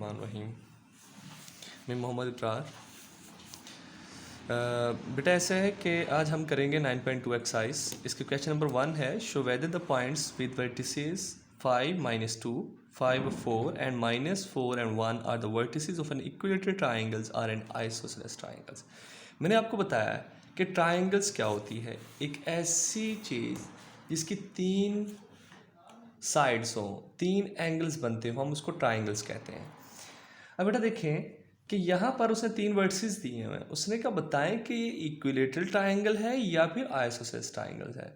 बिस्मिल्लाहिर्रहमानिर्रहीम। मैं मोहम्मद इब्रार। बेटा ऐसे है कि आज हम करेंगे 9.2 एक्सरसाइज। इसके क्वेश्चन नंबर 1 है, show whether the points with vertices 5, -2, 5 और 4 and -4 and 1 are the vertices of an equilateral triangles are an isosceles triangles. मैंने आपको बताया कि ट्राइंगल्स क्या होती है, एक ऐसी चीज़ जिसकी 3 साइड्स हों, 3 एंगल्स बनते हो, हम उसको ट्राइंगल्स कहते हैं। अब बेटा देखें कि यहाँ पर उसने 3 वर्टिसेस दिए हैं। उसने क्या बताएं कि ये इक्विलेटरल ट्राइंगल है या फिर आइसोसेलेस ट्राइंगल है।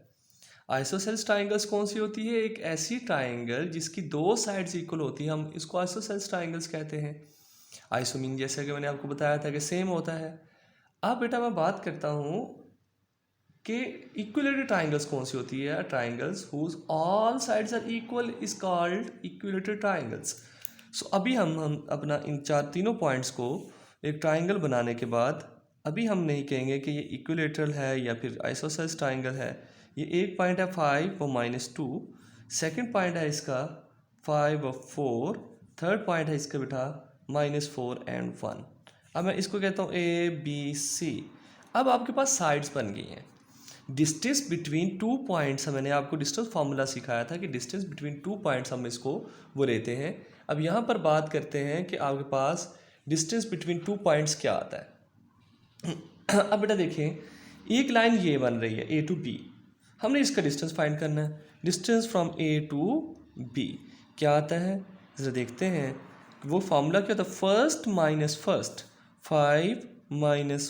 आइसोसेलेस ट्राइंगल्स कौन सी होती है? एक ऐसी ट्राइंगल जिसकी 2 साइड्स इक्वल होती है, हम इसको आइसोसेलेस ट्राइंगल्स कहते हैं। आइसो मीन जैसे कि मैंने आपको बताया था कि सेम होता है। अब बेटा मैं बात करता हूँ कि इक्विलेटरल ट्राइंगल्स कौन सी होती है। Triangles whose all sides are equal is called equilateral triangles. So अभी हम अपना इन तीनों पॉइंट्स को एक ट्राइंगल बनाने के बाद अभी हम नहीं कहेंगे कि ये इक्विलेटरल है या फिर आइसोसेलेस ट्राइंगल है। ये एक पॉइंट है 5 और -2, सेकंड पॉइंट है इसका 5 और 4, थर्ड पॉइंट है इसका बेटा -4 and 1। अब मैं इसको कहता हूँ ABC। अब आपके पास साइड्स बन गई हैं। डिस्टेंस बिटवीन 2 पॉइंट्स, मैंने आपको डिस्टेंस फार्मूला सिखाया था कि डिस्टेंस बिटवीन 2 पॉइंट्स हम इसको वो लेते हैं। अब यहाँ पर बात करते हैं कि आपके पास डिस्टेंस बिटवीन 2 पॉइंट्स क्या आता है। अब बेटा देखें, एक लाइन ये बन रही है A to B, हमने इसका डिस्टेंस फाइंड करना है। Distance from A to B क्या आता है, ज़रा देखते हैं। वो फार्मूला क्या होता है, फर्स्ट माइनस फर्स्ट, 5 -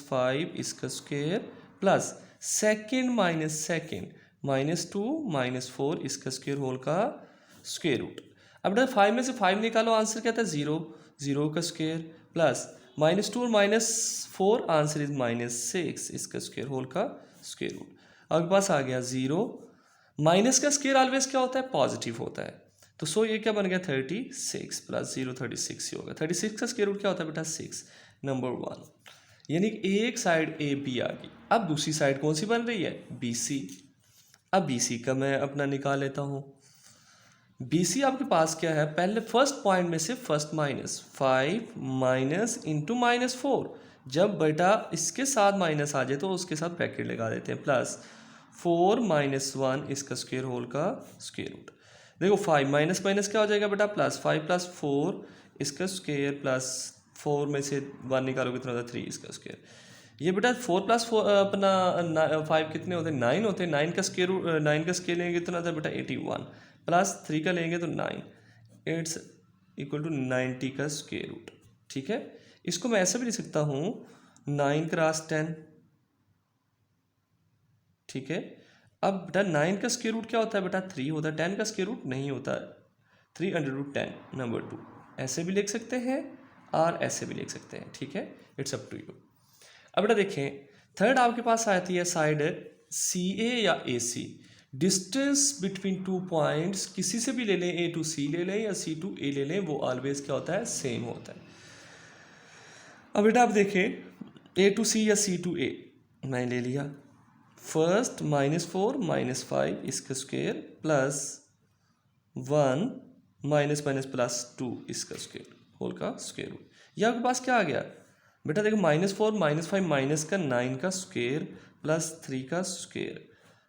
5 इसका square plus second minus second, -2 -4 इसका स्क्वायर होल का स्क्वायर रूट। अब बेटा 5 में से 5 निकालो, आंसर क्या आता है 0, 0 का स्क्वायर प्लस -2 और -4, आंसर इज -6 इसका स्क्वायर होल का स्क्वायर रूट। आपके पास आ गया 0। माइनस का स्क्वायर ऑलवेज क्या होता है, पॉजिटिव होता है। तो सो ये क्या बन गया 36 प्लस 0 36 ही होगा। 36 का स्क्वायर रूट क्या होता है बेटा 6, नंबर 1। यानी कि एक साइड ए बी आ गई। अब दूसरी साइड कौन सी बन रही है, बी सी। अब बी सी का मैं अपना निकाल लेता हूँ। बी सी आपके पास क्या है, पहले फर्स्ट पॉइंट में से फर्स्ट माइनस 5 माइनस इंटू -4। जब बेटा इसके साथ माइनस आ जाए तो उसके साथ ब्रैकेट लगा देते हैं, प्लस 4 - 1 इसका स्क्वायर होल का स्क्वायर रूट। देखो 5 माइनस माइनस क्या हो जाएगा बेटा, +5 + 4 इसका स्क्वायर प्लस 4 में से 1 निकालो कितना होता है 3 इसका स्क्वायर। ये बेटा 4 + 4 अपना 5 कितने होते हैं, 9 होते हैं। 9 का स्क्वायर 9 का स्क्वायर लेंगे कितना होता है बेटा 81, प्लस 3 का लेंगे तो 9, इट्स इक्वल टू 90 का स्क्वायर रूट। ठीक है, इसको मैं ऐसे भी लिख सकता हूँ 9 × 10। ठीक है, अब बेटा 9 का स्क्वायर रूट क्या होता है बेटा 3 होता है। 10 का स्क्वायर रूट नहीं होता है, 3√10 नंबर 2। ऐसे भी लिख सकते हैं और ऐसे भी लिख सकते हैं। ठीक है, इट्स अप टू यू। अब बेटा देखें, थर्ड आपके पास आती है साइड CA या AC। डिस्टेंस बिटवीन 2 पॉइंट्स किसी से भी ले लें, A to C ले लें या C to A ले लें, वो ऑलवेज क्या होता है, सेम होता है। अब बेटा आप देखें A to C या C to A मैं ले लिया। फर्स्ट -4 -5 इसका स्क्वायर प्लस 1 -+2 इसका स्क्वायर होल का स्क्वायर रूट। ये आपके पास क्या आ गया बेटा, देखो -4 -5 माइनस का 9 का स्क्वायर प्लस 3 का स्क्वायर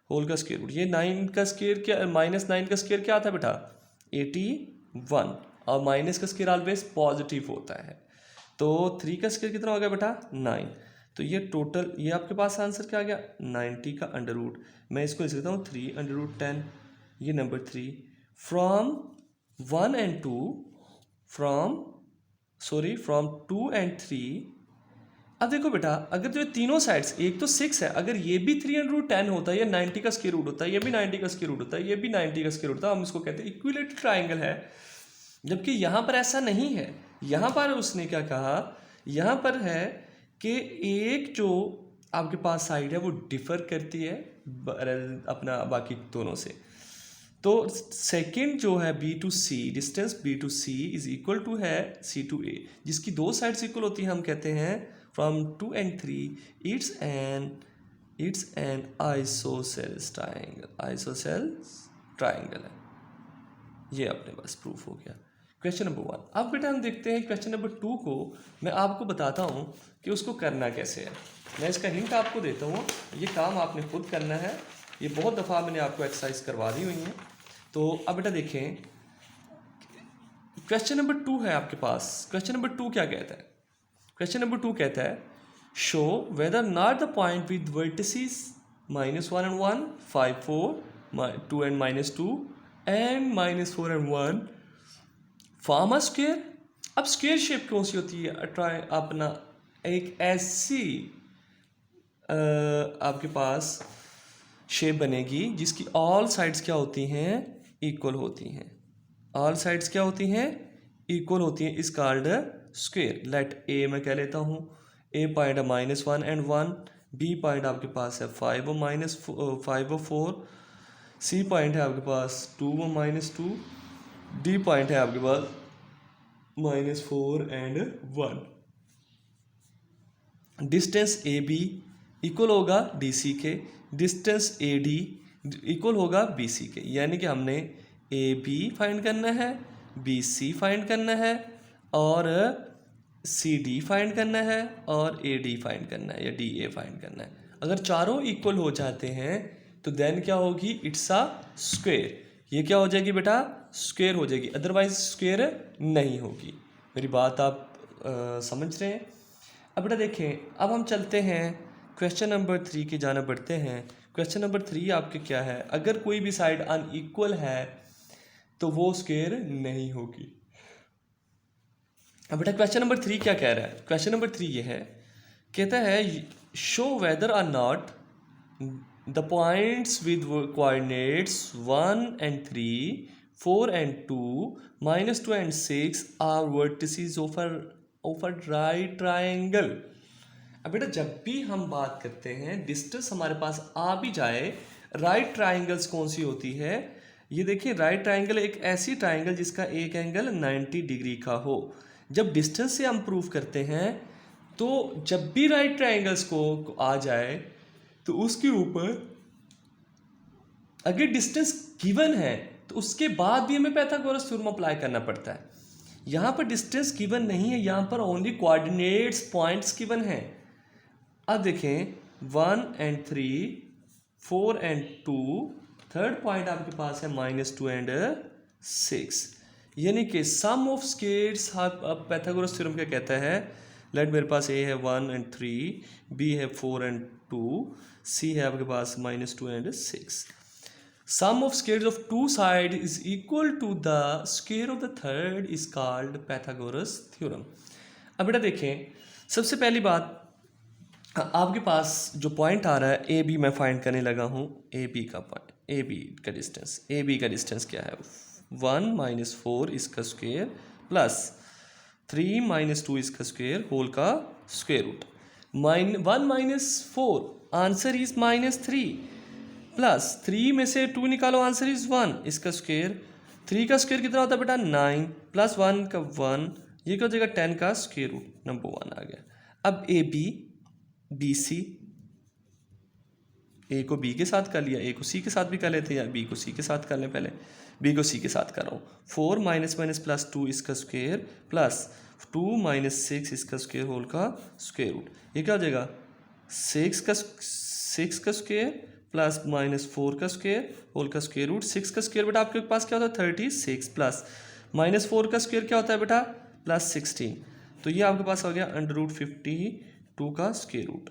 होल का स्क्वायर रूट। ये 9 का स्क्वायर क्या, -9 का स्क्वायर क्या आता है बेटा 81, और माइनस का स्क्वायर ऑलवेज पॉजिटिव होता है। तो 3 का स्क्वायर कितना हो गया बेटा 9। तो ये टोटल, ये आपके पास आंसर क्या आ गया 90 का अंडर रूट। मैं इसको लिख सकता हूँ 3√10। ये number 3 from 1 and 2 from 2 and 3। अब देखो बेटा, अगर जो तीनों साइड्स, एक तो 6 है, अगर ये भी 3√10 होता है, ये 90 का स्क्वायर रूट होता है, ये भी 90 का स्क्वायर रूट होता है, ये भी 90 का स्क्वायर रूट होता है, हम इसको कहते हैं इक्विलेटरल ट्राइंगल है। जबकि यहाँ पर ऐसा नहीं है। यहाँ पर उसने क्या कहा, यहाँ पर है कि एक जो आपके पास साइड है वो डिफर करती है अपना बाकी दोनों से। तो सेकंड जो है B to C, distance B to C is equal to है C to A, जिसकी 2 साइड्स इक्वल होती हैं, हम कहते हैं from 2 and 3 it's an isosceles triangle. Isosceles triangle है, ये अपने पास प्रूफ हो गया। Question number 1। अब बेटा हम देखते हैं क्वेश्चन नंबर 2 को। मैं आपको बताता हूँ कि उसको करना कैसे है। मैं इसका हिंट आपको देता हूँ, ये काम आपने खुद करना है। ये बहुत दफ़ा मैंने आपको एक्सरसाइज करवा दी हुई है। तो अब बेटा देखें, क्वेश्चन नंबर 2 है आपके पास। क्वेश्चन नंबर 2 क्या कहता है? क्वेश्चन नंबर 2 कहता है show weather not the point with vertices -1 and 1, 5, 4, 2 and -2 and -4 and 1 form a square. अब स्क्वायर शेप कौन सी होती है? ट्राई अपना एक ऐसी आपके पास शेप बनेगी जिसकी ऑल साइड्स क्या होती हैं? इक्वल होती हैं। ऑल साइड्स क्या होती हैं? इक्वल होती हैं। इस कॉल्ड स्क्वायर। लेट ए मैं कह लेता हूँ, ए पॉइंट है -1 and 1, बी पॉइंट आपके पास है 5 और 4, सी पॉइंट है आपके पास 2 और -2, डी पॉइंट है आपके पास -4 and 1। Distance A B equal होगा डी सी के, डिस्टेंस ए डी इक्वल होगा बी सी के। यानी कि हमने ए बी फाइंड करना है, बी सी फाइंड करना है और सी डी फाइंड करना है और ए डी फाइंड करना है या डी ए फाइंड करना है। अगर चारों इक्वल हो जाते हैं तो देन क्या होगी? It's a square. ये क्या हो जाएगी बेटा? स्क्वायर हो जाएगी, अदरवाइज स्क्वायर नहीं होगी। मेरी बात आप समझ रहे हैं? अब बेटा देखें, अब हम चलते हैं क्वेश्चन नंबर 3 की जाना बढ़ते हैं। क्वेश्चन नंबर 3 आपके क्या है? अगर कोई भी साइड अनइक्वल है तो वो स्क्वायर नहीं होगी। अब बेटा क्वेश्चन नंबर 3 क्या कह रहा है? क्वेश्चन नंबर 3 ये है, कहता है show whether or not the points with coordinates 1 and 3, 4 and 2, -2 and 6 are vertices of a right triangle. अब बेटा जब भी हम बात करते हैं डिस्टेंस हमारे पास आ भी जाए, राइट ट्रायंगल्स कौन सी होती है? ये देखिए, राइट ट्रायंगल एक ऐसी ट्रायंगल जिसका एक एंगल 90 डिग्री का हो। जब डिस्टेंस से हम प्रूव करते हैं तो जब भी राइट ट्रायंगल्स को आ जाए तो उसके ऊपर अगर डिस्टेंस गिवन है तो उसके बाद भी हमें पाइथागोरस थ्योरम अप्लाई करना पड़ता है। यहाँ पर डिस्टेंस गिवन नहीं है, यहाँ पर ओनली कोऑर्डिनेट्स पॉइंट्स गिवन हैं। अब देखें 1 and 3, 4 and 2, थर्ड पॉइंट आपके पास है -2 and 6। यानी कि सम ऑफ स्क्वायर्स अब पाइथागोरस थ्योरम क्या कहता है? लेट मेरे पास ए है 1 and 3, बी है 4 and 2, सी है आपके पास -2 and 6। Sum of squares of two sides is equal to the square of the third is called Pythagoras theorem। अब बेटा देखें, सबसे पहली बात आपके पास जो पॉइंट आ रहा है ए बी मैं फाइंड करने लगा हूँ। ए बी का पॉइंट, ए बी का डिस्टेंस, ए बी का डिस्टेंस क्या है? 1 - 4 इसका स्क्वायर प्लस 3 - 2 इसका स्क्वायर होल का square root. 1 - 4 answer is -3 plus 3 में से 2 निकालो, आंसर इज 1 इसका स्क्वायर। 3 का स्क्वायर कितना होता है बेटा? 9 प्लस 1 का 1, ये क्या हो जाएगा? 10 का स्क्वायर रूट। नंबर 1 आ गया। अब ए बी, बी सी, ए को बी के साथ कर लिया, ए को सी के साथ भी कर लेते हैं, या बी को सी के साथ कर लें। पहले बी को सी के साथ कर रहा हूँ। 4 - +2 इसका स्क्वायर प्लस 2 - 6 इसका स्क्वायर होल का स्क्वायर रूट। ये क्या हो जाएगा? 6 का स्क्वायर प्लस -4 का स्क्वायर होल का स्क्वायर रूट। 6 का स्क्वायर बेटा आपके पास क्या होता है? 36 प्लस -4 का स्क्वायर क्या होता है बेटा? +16। तो ये आपके पास हो गया √52 का स्क्वायर रूट।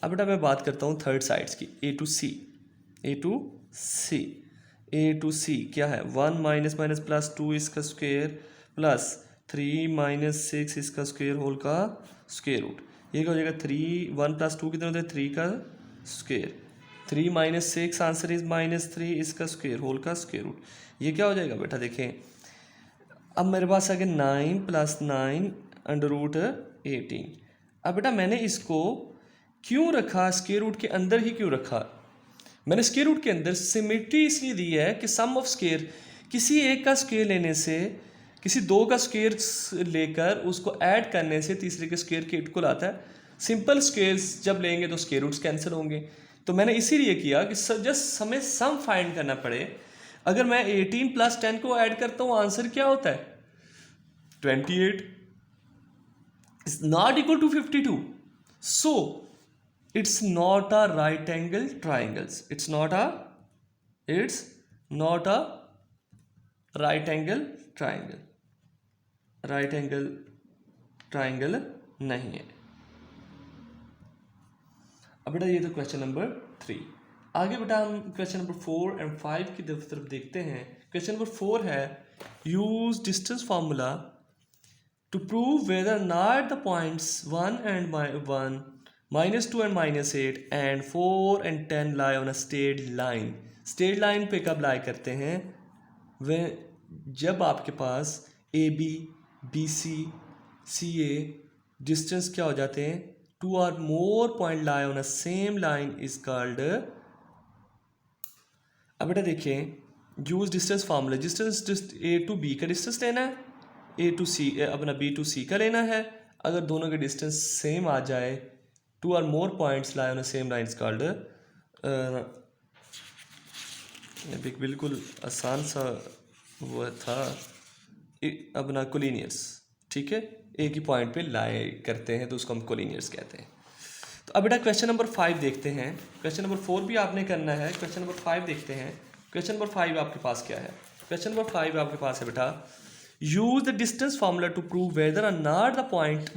अब बेटा मैं बात करता हूँ थर्ड साइड्स की, ए टू सी। ए टू सी क्या है? 1 - +2 इसका स्क्वायर प्लस 3 - 6 इसका स्क्वायर होल का स्क्वायर रूट। ये क्या हो जाएगा? 1 + 2 कितना होता है? 3 का स्क्वायर। 3 - 6 आंसर इज -3 इसका स्क्वायर होल का स्क्वायर रूट। ये क्या हो जाएगा बेटा? देखें, अब मेरे पास आ गया 9 + 9 √18। अब बेटा मैंने इसको क्यों रखा स्क्वायर रूट के अंदर ही क्यों रखा? मैंने स्क्वायर रूट के अंदर सिमेट्री इसलिए दी है कि सम ऑफ स्क्वायर, किसी एक का स्क्वायर लेने से, किसी दो का स्क्वायर लेकर उसको ऐड करने से तीसरे के स्क्वायर के इक्वल आता है। सिंपल स्क्वायर्स जब लेंगे तो स्क्वायर रूट्स कैंसिल होंगे। तो मैंने इसीलिए किया कि जस्ट हमें सम फाइंड करना पड़े। अगर मैं 18 + 10 को ऐड करता हूँ, आंसर क्या होता है? 28 is not equal to 52. So it's not a right angle triangles. It's not a right angle triangle. Right angle triangle नहीं है। अब बेटा ये तो क्वेश्चन नंबर 3। आगे बेटा हम क्वेश्चन नंबर 4 एंड 5 की तरफ देखते हैं। क्वेश्चन नंबर 4 है use distance formula to prove whether not the points 1 and 1, -2 and -8 and 4 and 10 lie on a straight line। Straight line पे कब लाई करते हैं? वे जब आपके पास AB, BC, CA डिस्टेंस क्या हो जाते हैं? 2 or more point lie on a same line is called। अब बेटा देखिए use distance formula, distance A to B का डिस्टेंस लेना है, A to C अपना B to C का लेना है। अगर दोनों के डिस्टेंस सेम आ जाए, 2 or more points lie on a same line is called बिल्कुल आसान सा वो था अपना कोलिनियर्स। ठीक है, एक ही पॉइंट पे लाई करते हैं तो उसको हम कोलिनियर्स कहते हैं। तो अब बेटा क्वेश्चन नंबर 5 देखते हैं। क्वेश्चन नंबर 4 भी आपने करना है, क्वेश्चन नंबर 5 देखते हैं। क्वेश्चन नंबर 5 आपके पास क्या है? क्वेश्चन नंबर 5 आपके पास है बेटा use the distance formula to prove whether or not the point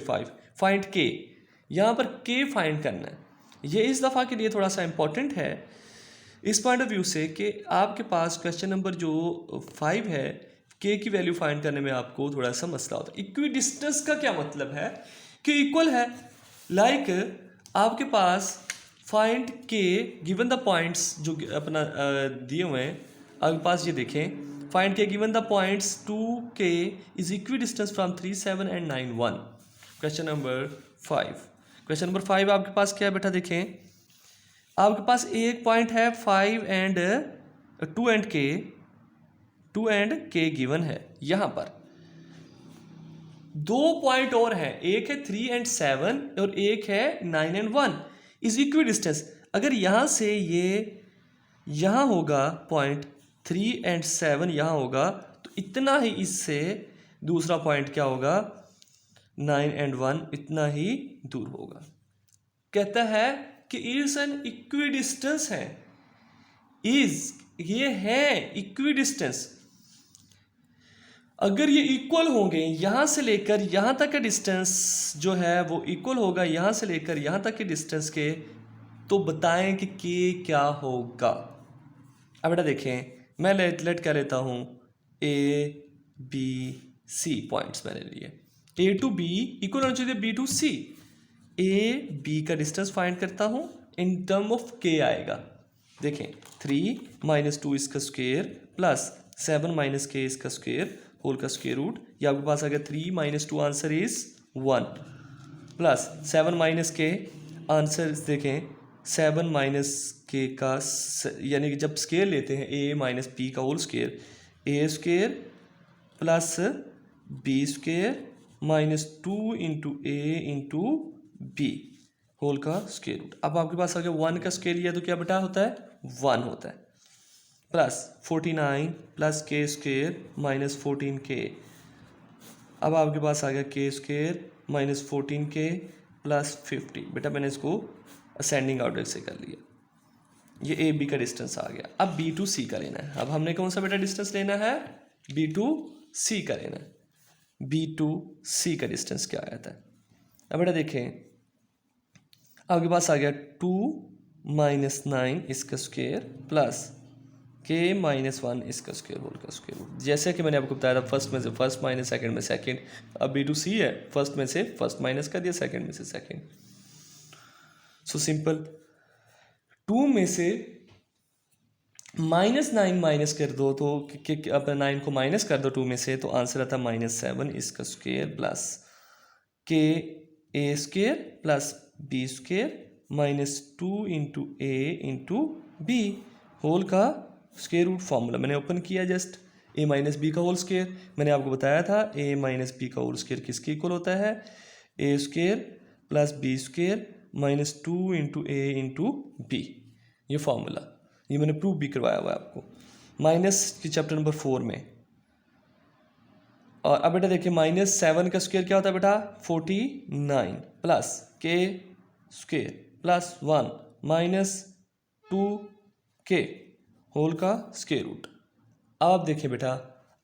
5 find के। यहाँ पर के फाइंड करना है। ये इस दफ़ा के लिए थोड़ा सा इंपॉर्टेंट है इस पॉइंट ऑफ व्यू से कि आपके पास क्वेश्चन नंबर जो 5 है के की वैल्यू फाइंड करने में आपको थोड़ा सा मसला होता है। इक्वी डिस्टेंस का क्या मतलब है कि इक्वल है। लाइक आपके पास फाइंड के गिवन द पॉइंट्स जो अपना दिए हुए हैं, आपके पास ये देखें फाइंड के given the points 2k is equi distance from 3, 7 and 9, 1। Question number 5। Question number 5 आपके पास क्या है बेटा? देखें आपके पास एक पॉइंट है 5 and 2 and k गिवन है। यहाँ पर दो पॉइंट और हैं, एक है 3 and 7 और एक है 9 and 1 इज इक्वी डिस्टेंस। अगर यहाँ से ये यहाँ होगा पॉइंट 3 and 7 यहाँ होगा तो इतना ही इससे दूसरा पॉइंट क्या होगा 9 and 1 इतना ही दूर होगा। कहता है कि इज एन इक्वी डिस्टेंस है, इज ये है इक्वी डिस्टेंस। अगर ये इक्वल होंगे यहां से लेकर यहां तक का डिस्टेंस जो है वो इक्वल होगा यहां से लेकर यहां तक के डिस्टेंस के, तो बताएं कि के क्या होगा। अब बेटा देखें मैं लेट क्या लेता हूं A B C पॉइंट्स मैंने लिए। A to B इक्वल होना चाहिए B to C। A B का डिस्टेंस फाइंड करता हूं इन टर्म ऑफ K आएगा। देखें 3 - 2 इसका स्क्वायर प्लस 7 - K इसका स्क्वायर होल का स्क्वायर रूट। ये आपके पास आ गया 3 - 2 answer is 1 plus 7 - K answer देखें 7 - K का यानी कि जब स्क्वायर लेते हैं A - B का whole square A square plus B square -2 × A × B whole का स्क्वायर रूट। अब आपके पास आ गया 1 का स्क्वायर लिया तो क्या बेटा होता है 1 होता है plus 49 plus K square -14K। अब आपके पास आ गया K स्क्वायर -14K प्लस 50। बेटा मैंने इसको असेंडिंग ऑर्डर से कर लिया। ये A B का डिस्टेंस आ गया। अब B to C का लेना है। अब हमने कौन सा बेटा डिस्टेंस लेना है B to C का लेना है। B to C का डिस्टेंस क्या आता है? अब बेटा देखें आपके पास आ गया 2 - 9 इसका स्क्वायर प्लस K - 1 इसका स्क्वायर होल का स्क्वायर रूट। जैसे कि मैंने आपको बताया था फर्स्ट में से फर्स्ट माइनस सेकंड में सेकंड। अब B to C है, फर्स्ट में से फर्स्ट माइनस कर दिया, सेकंड में से सेकंड। सो सिंपल 2 में से -9 माइनस कर दो तो अपना 9 को माइनस कर दो 2 में से तो आंसर आता है -7 इसका square plus K A square plus B square -2 × A × B whole का स्क्वायर रूट। फॉर्मूला मैंने ओपन किया जस्ट A - B का होल स्क्वायर। मैंने आपको बताया था A - B का होल स्क्वायर किसके इक्वल होता है A square plus B square -2 × A × B। ये फॉर्मूला ये मैंने प्रूव भी करवाया हुआ है आपको माइनस की चैप्टर नंबर 4 में। और अब बेटा देखिए -7 का स्क्वायर क्या होता है बेटा 49 प्लस के स्क्वायर प्लस 1 -2 के होल का स्क्वायर रूट। अब आप देखिए बेटा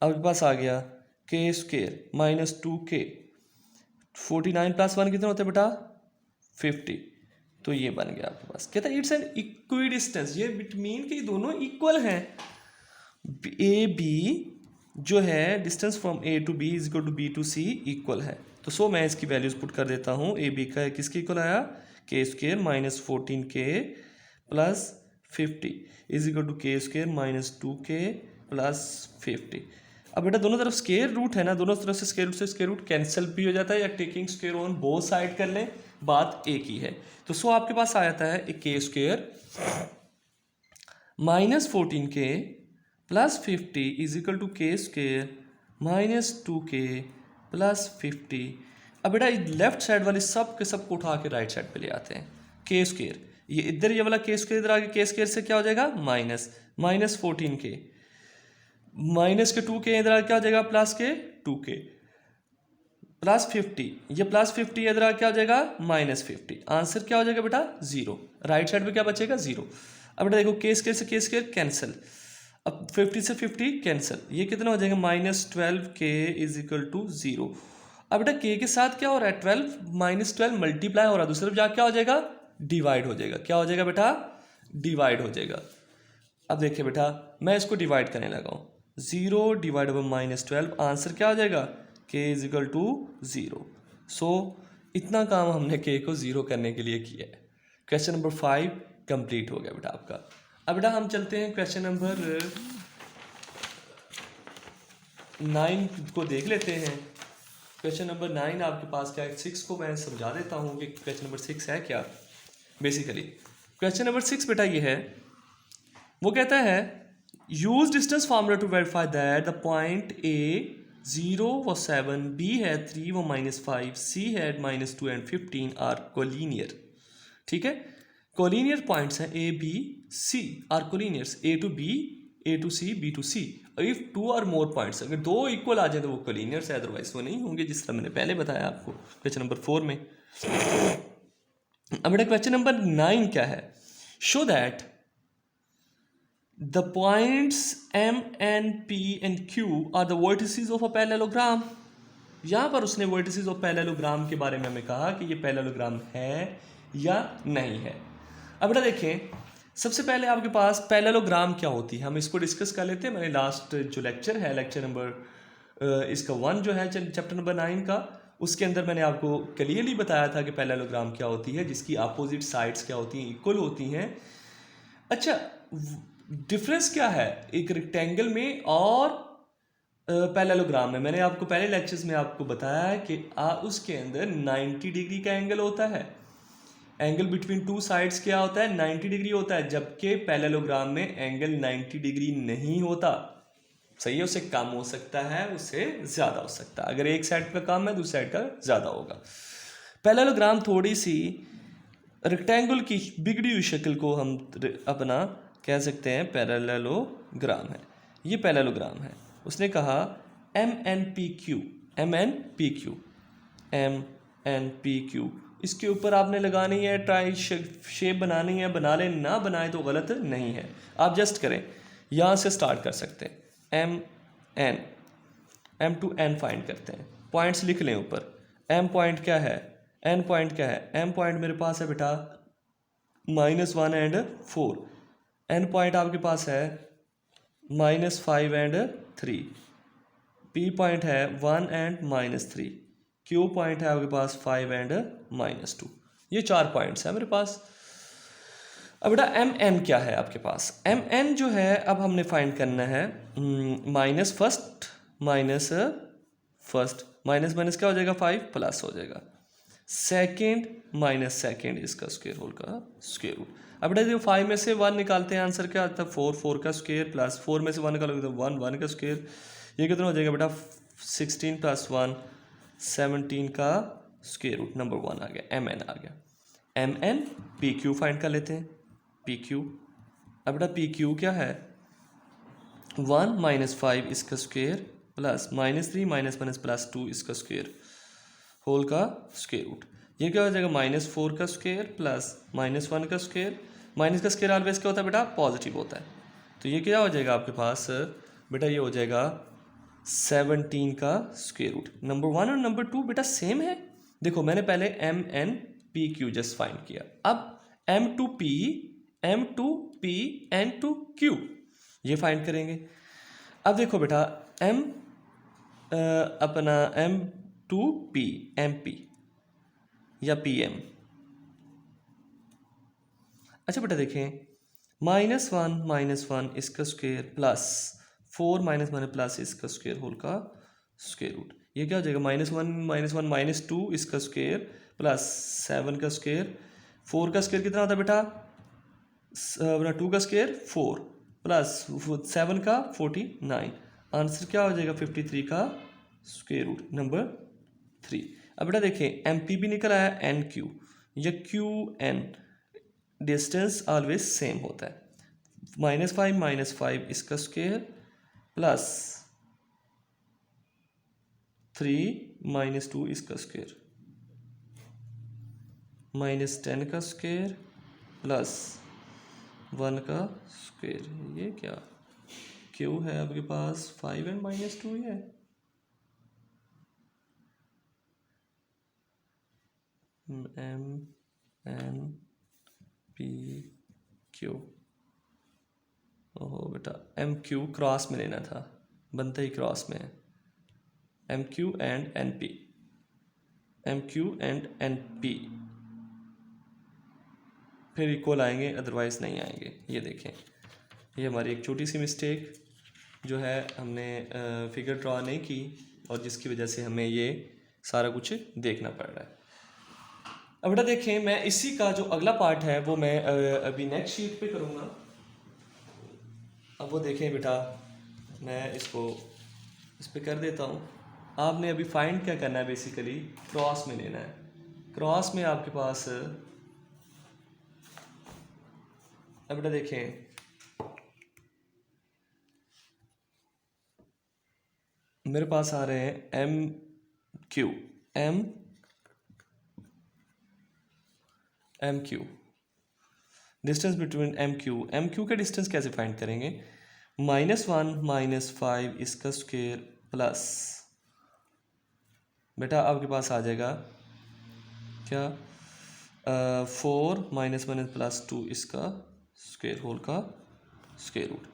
आपके पास आ गया के स्क्वायर -2 के 49 प्लस 1 कितना होता है बेटा 50। तो ये बन गया आपके पास, कहता है इट्स एन इक्वी डिस्टेंस, ये इट मीन कि दोनों इक्वल हैं। ए बी जो है distance from A to B is equal to B to C equal है। तो सो मैं इसकी वैल्यूज पुट कर देता हूँ। ए बी का किसके इक्वल आया के स्क्वायर -14 के प्लस 50 इज इक्वल टू के स्क्वायर -2 के प्लस 50। अब बेटा दोनों तरफ स्क्वायर रूट है ना, दोनों तरफ से स्क्वायर रूट से स्क्वायर रूट कैंसिल भी हो जाता है, या taking square on both side कर लें, बात एक ही है। तो सो आपके पास आ जाता है एक के स्क्वायर -14 के प्लस 50 इज इक्वल टू के स्क्वायर -2 के प्लस 50। अब बेटा लेफ्ट साइड वाले सब के सब को उठा के राइट साइड पे ले आते हैं। के स्क्वायर ये इधर, ये वाला के स्क्वायर इधर आगे, के स्क्वायर से क्या हो जाएगा -14 के माइनस के 2 के इधर आगे क्या हो जाएगा +2 के प्लस 50, ये +50 इधर आगे क्या हो जाएगा -50। आंसर क्या हो जाएगा बेटा 0। राइट साइड पे क्या बचेगा 0। अब बेटा देखो के स्क्वायर से के स्क्वायर कैंसिल, अब 50 से 50 कैंसिल, ये कितना हो जाएगा -12 के इज इक्वल टू 0। अब बेटा के साथ क्या हो रहा है 12 मल्टीप्लाई हो रहा है, दूसरी तरफ जाके क्या हो जाएगा डिवाइड हो जाएगा। क्या हो जाएगा बेटा डिवाइड हो जाएगा। अब देखिए बेटा मैं इसको डिवाइड करने लगा हूँ, 0 डिवाइड बाई -12, आंसर क्या हो जाएगा के इज इक्वल टू 0। सो इतना काम हमने के को 0 करने के लिए किया है। क्वेश्चन नंबर 5 कंप्लीट हो गया बेटा आपका। अब बेटा हम चलते हैं क्वेश्चन नंबर 9 को देख लेते हैं। क्वेश्चन नंबर 9 आपके पास क्या है, 6 को मैं समझा देता हूँ कि क्वेश्चन नंबर 6 है क्या। बेसिकली क्वेश्चन नंबर 6 बेटा ये है, वो कहता है use distance formula to verify that the point A 0 व 7, बी है 3 व -5, सी है -2 एंड 15 आर कोलिनियर। ठीक है, कोलिनियर पॉइंट्स हैं A B C are collinears, A to B, A to C, B to C. If 2 और मोर पॉइंट्स, अगर 2 equal आ जाए तो वो कोलिनियर्स है, अदरवाइज वो नहीं होंगे, जिस तरह मैंने पहले बताया आपको क्वेश्चन नंबर 4 में। अब बेटा क्वेश्चन नंबर 9 क्या है, show that the points M, N, P and Q are the vertices of a parallelogram। यहाँ पर उसने vertices of parallelogram के बारे में हमें कहा कि ये parallelogram है या नहीं है। अब बेटा देखें, सबसे पहले आपके पास parallelogram क्या होती है, हम इसको डिस्कस कर लेते हैं। मैंने लास्ट जो लेक्चर है, लेक्चर नंबर इसका 1 जो है चैप्टर नंबर 9 का, उसके अंदर मैंने आपको क्लियरली बताया था कि पैरेललोग्राम क्या होती है, जिसकी अपोजिट साइड्स क्या होती हैं, इक्वल होती हैं। अच्छा, डिफरेंस क्या है एक रेक्टेंगल में और पैरेललोग्राम में? मैंने आपको पहले लेक्चर्स में आपको बताया है कि उसके अंदर 90 डिग्री का एंगल होता है, एंगल बिटवीन टू साइड्स क्या होता है 90 डिग्री होता है, जबकि पैरेललोग्राम में एंगल 90 डिग्री नहीं होता। सही है, उससे कम हो सकता है, उससे ज़्यादा हो सकता है। अगर एक साइड का कम है दूसरी साइड का ज़्यादा होगा। पैरेललोग्राम थोड़ी सी रेक्टेंगल की बिगड़ी हुई शक्ल को हम अपना कह सकते हैं पैरेललोग्राम है। ये पैरेललोग्राम है। उसने कहा MNPQ, MNPQ, MNPQ, इसके ऊपर आपने लगानी है, ट्राई शेप बनानी है, बना लें, ना बनाए तो गलत नहीं है, आप जस्ट करें। यहाँ से स्टार्ट कर सकते हैं, M to N फाइंड करते हैं, पॉइंट्स लिख लें ऊपर। M पॉइंट क्या है, N पॉइंट क्या है? M पॉइंट मेरे पास है बेटा -1 एंड 4, N पॉइंट आपके पास है -5 एंड 3, P पॉइंट है 1 एंड -3, Q पॉइंट है आपके पास 5 एंड -2। ये 4 पॉइंट्स हैं मेरे पास। अब बेटा MN क्या है आपके पास? MN जो है अब हमने फाइंड करना है माइनस फर्स्ट माइनस क्या हो जाएगा 5 प्लस हो जाएगा सेकेंड माइनस सेकेंड, इसका स्क्वायर होल का स्क्वायर रूट। अब बेटा देखो 5 में से 1 निकालते हैं, आंसर क्या आता है 4 का स्क्वायर प्लस 4 में से 1 निकालोगे तो 1 का स्क्वायर, ये कितना हो जाएगा बेटा 16 + 1 17 का स्क्वायर रूट। नंबर 1 आ गया, MN आ गया। MN PQ फाइंड कर लेते हैं, PQ। अब बेटा PQ क्या है 1 - 5 इसका स्क्वायर प्लस -3 माइनस प्लस 2 इसका स्क्वायर होल का स्क्वायर रूट। ये क्या हो जाएगा -4 का स्क्वायर प्लस -1 का स्क्वायर। माइनस का स्क्वायर ऑलवेज क्या होता है बेटा, पॉजिटिव होता है। तो ये क्या हो जाएगा आपके पास बेटा, ये हो जाएगा 17 का स्क्वायर रूट। नंबर 1 और नंबर 2 बेटा सेम है। देखो मैंने पहले MNPQ जस्ट फाइंड किया, अब M2P M2P N2Q ये फाइंड करेंगे। अब देखो बेटा अपना M2P MP या PM। अच्छा बेटा देखें, -1 इसका स्क्वायर प्लस 4 -1 प्लस इसका स्क्वायर होल का स्क्वायर रूट। ये क्या हो जाएगा -1 -2 इसका स्क्वायर प्लस 7 का स्क्वायर। 4 का स्क्वायर कितना होता है बेटा, अपना 2 का स्क्वायर 4 प्लस 7 का 49। आंसर क्या हो जाएगा 53 का स्क्वायर रूट नंबर 3। अब बेटा देखें MP भी निकल आया NQ या QN, डिस्टेंस ऑलवेज सेम होता है। -5 इसका स्क्वायर प्लस 3 -2 इसका स्क्वायर -10 का स्क्वायर प्लस 1 का स्क्वायर। ये क्या Q है आपके पास 5 और -2 है। MNPQ, ओहो बेटा MQ क्रॉस में लेना था, बनता ही क्रॉस में है। MQ and NP, MQ and NP फिर इक्वल आएंगे, अदरवाइज नहीं आएंगे। ये देखें, ये हमारी एक छोटी सी मिस्टेक जो है, हमने फिगर ड्रॉ नहीं की और जिसकी वजह से हमें ये सारा कुछ देखना पड़ रहा है। अब बेटा देखें, मैं इसी का जो अगला पार्ट है वो मैं अभी नेक्स्ट शीट पे करूँगा। अब वो देखें बेटा, मैं इसको इस पे कर देता हूँ। आपने अभी फाइंड क्या करना है, बेसिकली क्रॉस में लेना है। क्रॉस में आपके पास अब बेटा देखें, मेरे पास आ रहे हैं MQ डिस्टेंस बिटवीन MQ का डिस्टेंस कैसे फाइंड करेंगे, -1 -5 इसका स्क्वायर प्लस बेटा आपके पास आ जाएगा क्या 4 -1 प्लस 2 इसका स्क्वायर होल का स्क्वायर रूट।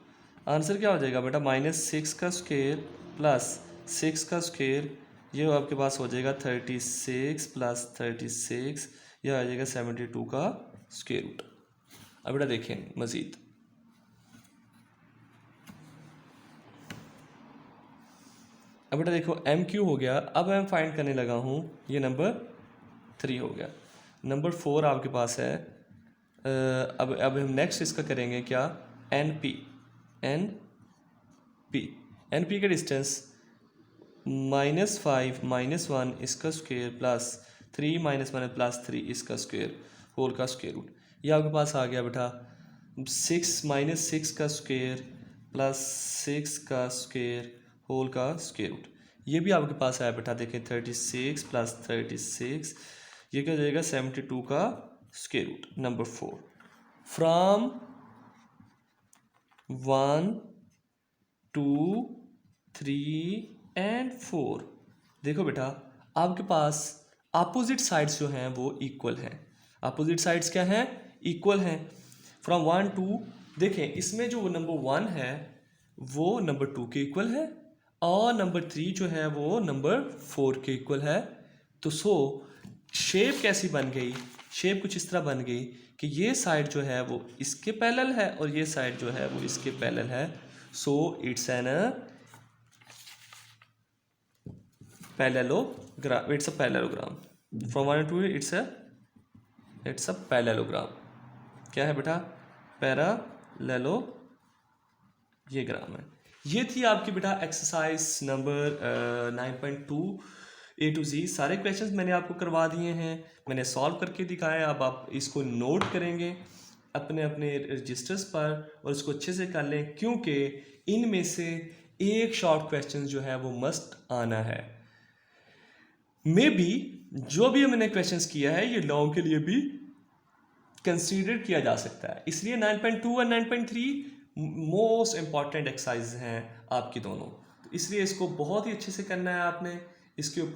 आंसर क्या हो जाएगा बेटा, -6 का स्क्वायर प्लस 6 का स्क्वायर, ये आपके पास हो जाएगा 36 प्लस 36, यह आ जाएगा 72 का स्क्वायर रूट। अब बेटा देखें मज़ीद, अब बेटा देखो MQ हो गया। अब मैं फाइंड करने लगा हूँ, ये नंबर 3 हो गया। नंबर 4 आपके पास है। अब हम नेक्स्ट इसका करेंगे क्या, NP का डिस्टेंस -5 -1 इसका स्क्वायर प्लस 3 -1 प्लस 3 इसका स्क्वायर होल का स्क्वायर रूट। ये आपके पास आ गया बेटा 6 का स्क्वायर प्लस 6 का स्क्वायर होल का स्क्वायर रूट। ये भी आपके पास आया बेटा, देखें 36 प्लस 36, ये क्या हो जाएगा 72 का square root number 4। From 1 2 3 and 4 देखो बेटा, आपके पास अपोजिट साइड्स जो हैं वो इक्वल हैं। अपोजिट साइड्स क्या हैं, इक्वल हैं। फ्रॉम 1 2 देखें, इसमें जो नंबर 1 है वो नंबर 2 के इक्वल है और नंबर 3 जो है वो नंबर 4 के इक्वल है। तो शेप कैसी बन गई, शेप कुछ इस तरह बन गई कि ये साइड जो है वो इसके पैरेलल है और ये साइड जो है वो इसके पैरेलल है। So it's an parallelogram, it's a parallelogram. From 1 to 2 it's a parallelogram. क्या है बेटा, पैरेललो, ये ग्राम है। ये थी आपकी बेटा exercise number 9.2 A to Z। सारे क्वेश्चंस मैंने आपको करवा दिए हैं, मैंने सॉल्व करके दिखाया। अब आप इसको नोट करेंगे अपने अपने रजिस्टर्स पर और इसको अच्छे से कर लें, क्योंकि इनमें से एक शॉर्ट क्वेश्चन जो है वो मस्ट आना है। मे बी जो भी मैंने क्वेश्चंस किया है ये लॉन्ग के लिए भी कंसीडर किया जा सकता है, इसलिए 9.2 और 9.3 मोस्ट इंपॉर्टेंट एक्सरसाइज हैं आपकी दोनों। तो इसलिए इसको बहुत ही अच्छे से करना है आपने। इसके ऊपर